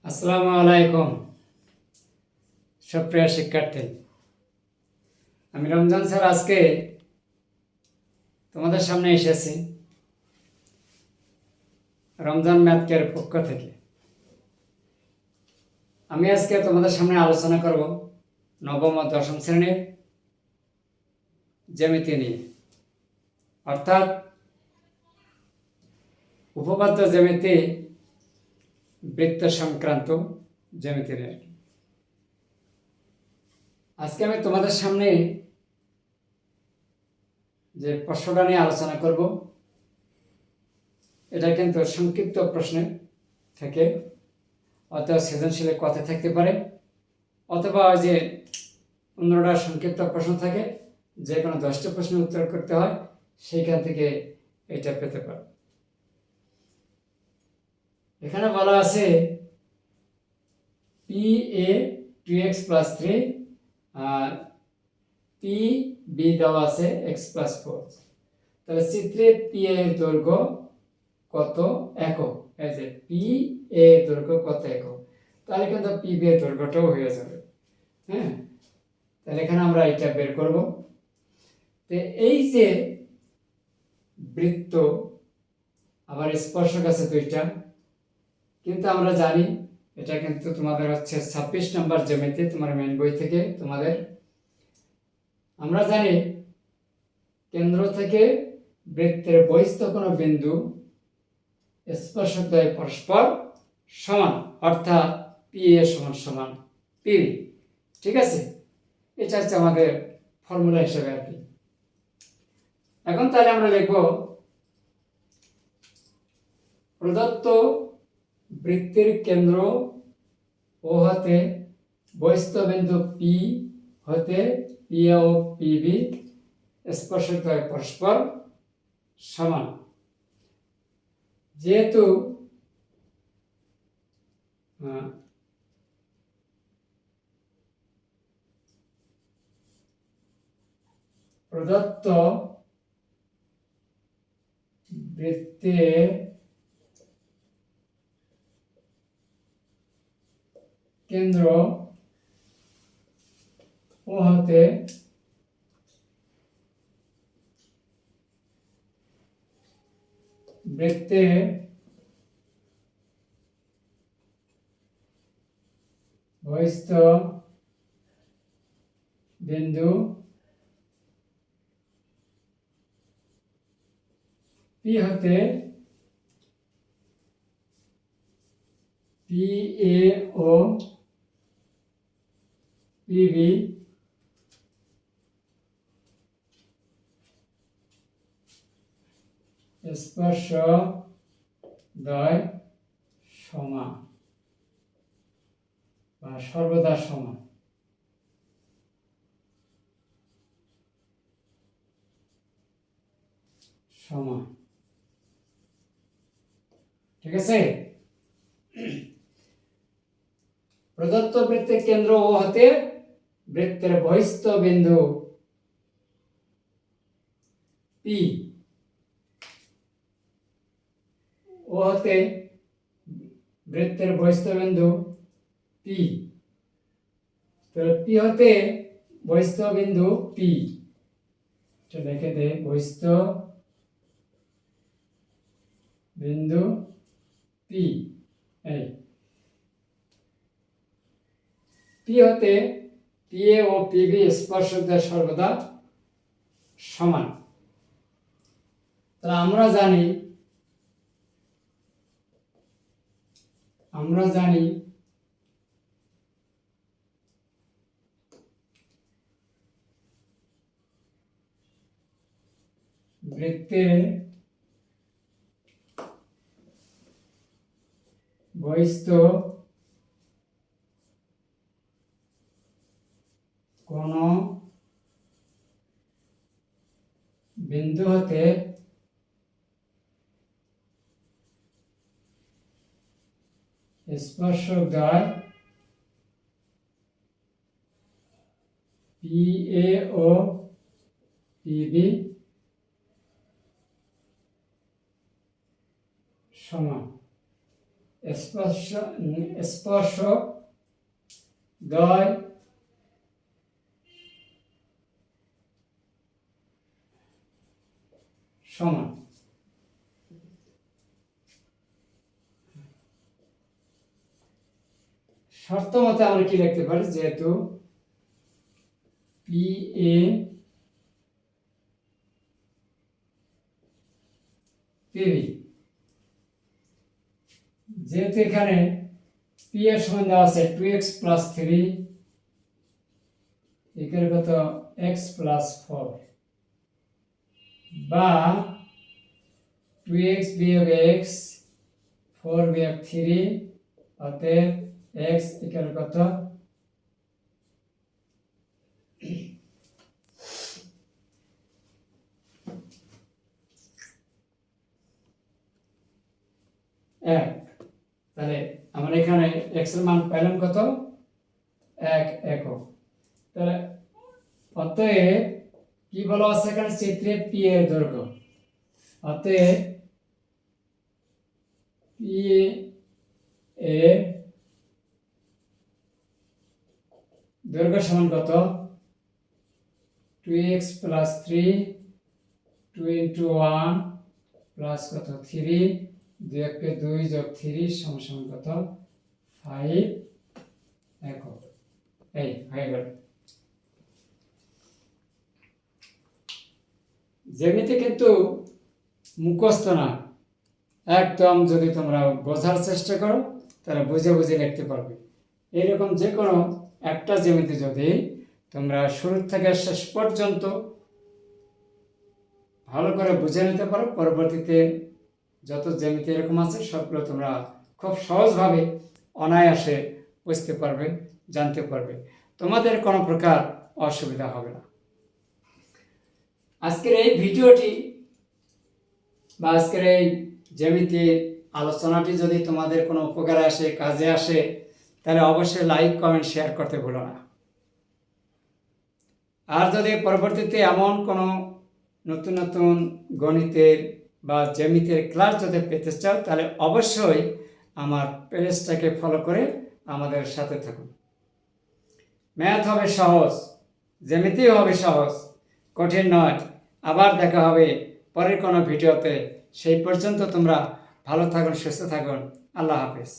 আসসালামু আলাইকুম সুপ্রিয় শিক্ষার্থী। আমি রমজান স্যার আজকে তোমাদের সামনে এসেছি রমজান ম্যাথ কেয়ার পক্ষ থেকে। আমি আজকে তোমাদের সামনে আলোচনা করব নবম ও দশম শ্রেণীর জ্যামিতি নিয়ে, অর্থাৎ উপপাদ্য জ্যামিতি, বৃত্ত সংক্রান্ত জ্যামিতি নিয়ে। আজকে আমি তোমাদের সামনে যে প্রশ্নটা নিয়ে আলোচনা করব এটা কিন্তু সংক্ষিপ্ত প্রশ্নের থেকে, অথবা সৃজনশীলের কথা থাকতে পারে, অথবা ওই যে 15টা সংক্ষিপ্ত প্রশ্ন থাকে, যে কোনো 10টা প্রশ্নের উত্তর করতে হয়, সেইখান থেকে এটা পেতে পারো। এখানে বলা আছে পি এ 2x + 3 আর পি বি দেওয়া আছে x + 4। তাহলে চিত্রে পি এর দৈর্ঘ্য কত একক, এই যে পি এ দৈর্ঘ্য কত একক, তাহলে কিন্তু পি বি এর দৈর্ঘ্যটাও হয়ে যাবে। হ্যাঁ, তাহলে এখানে আমরা এটা বের করব। তো এই যে বৃত্ত, আবার স্পর্শক আছে দুইটা, কিন্তু আমরা জানি এটা কিন্তু তোমাদের হচ্ছে 26 নম্বর জ্যামিতি, তোমার মেইন বই থেকে তোমাদের। আমরা জানি কেন্দ্র থেকে বৃত্তের বহিস্থ কোনো বিন্দু স্পর্শক দ্বয় পরস্পর সমান, অর্থাৎ পি এ সমান সমান পি বি। ঠিক আছে, এটা হচ্ছে আমাদের ফর্মুলা হিসেবে আর কি। এখন তাহলে আমরা লিখব প্রদত্ত বৃত্তের কেন্দ্র ও হতে বহিস্থ বিন্দু পি হতে পি ও পি বি স্পর্শক দ্বয় পরস্পর সমান। যেহেতু প্রদত্ত বৃত্তের কেন্দ্র ও হতে বৃত্তের বহিস্থ বিন্দু পি হতে পি এ ও পি বি স্পর্শক দ্বয় সমান বা সর্বদা সমান। সমান, ঠিক আছে। প্রদত্ত বৃত্তের কেন্দ্র ও হতে বৃত্তের বহিস্থ বিন্দু পি ও হতে বৃত্তের বহিস্থ বিন্দু পি, তাহলে পি হতে বহিস্থ বিন্দু পি, এটা লিখে দে, বহিস্থ বিন্দু পি। এই পি হতে পি এ ও পি বি স্পর্শক দ্বয় সর্বদা সমান। তাহলে আমরা জানি বৃত্তের বহিস্থ কোন বিন্দু হতে স্পর্শক দ্বয় পি এ ও পি বি সমান। স্পর্শক দ্বয় সমান। শর্ত মতে আমরা কি লিখতে পারি, যেহেতু পি এ পিবি, যেহেতু এখানে পি এর সমান দেওয়া আছে 2x + 3 একের কত x + 4, বা 2x - x 4 - 3 অতএব x = কত 1। তাহলে আমরা এখানে x এর মান পেলাম কত 1 একক। তাহলে অতএব কি বলা আছে এখানে চিত্রে পি এর দৈর্ঘ্য, অতএব পি এর দৈর্ঘ্য সমান কত 2x + 3 2 × 1 প্লাস কত 3 2 × 2 + 3 সমান কত 5 একক। এই হয়ে গেল। জ্যামিতি কিন্তু মুখস্থ না, একদম যদি তোমরা বোঝার চেষ্টা করো তাহলে বুঝে বুঝে লিখতে পারবে। এইরকম যে কোনো একটা জ্যামিতি যদি তোমরা শুরু থেকে শেষ পর্যন্ত ভালো করে বুঝে নিতে পারো, পরবর্তীতে যত জ্যামিতি এরকম আছে সবগুলো তোমরা খুব সহজভাবে অনায়াসে বুঝতে পারবে, জানতে পারবে, তোমাদের কোনো প্রকার অসুবিধা হবে না। আজকের এই ভিডিওটি বা আজকের এই জ্যামিতির আলোচনাটি যদি তোমাদের কোনো উপকারে আসে, কাজে আসে, তাহলে অবশ্যই লাইক কমেন্ট শেয়ার করতে ভুলো না। আর যদি পরবর্তীতে এমন কোনো নতুন নতুন গণিতের বা জ্যামিতির ক্লাস যদি পেতে চাও তাহলে অবশ্যই আমার পেজটাকে ফলো করে আমাদের সাথে থাকুন। ম্যাথ হবে সহজ, জ্যামিতিও হবে সহজ, কঠিন নয়। আবার দেখা হবে পরের কোনো ভিডিওতে। সেই পর্যন্ত তোমরা ভালো থাকুন, সুস্থ থাকুন। আল্লাহ হাফেজ।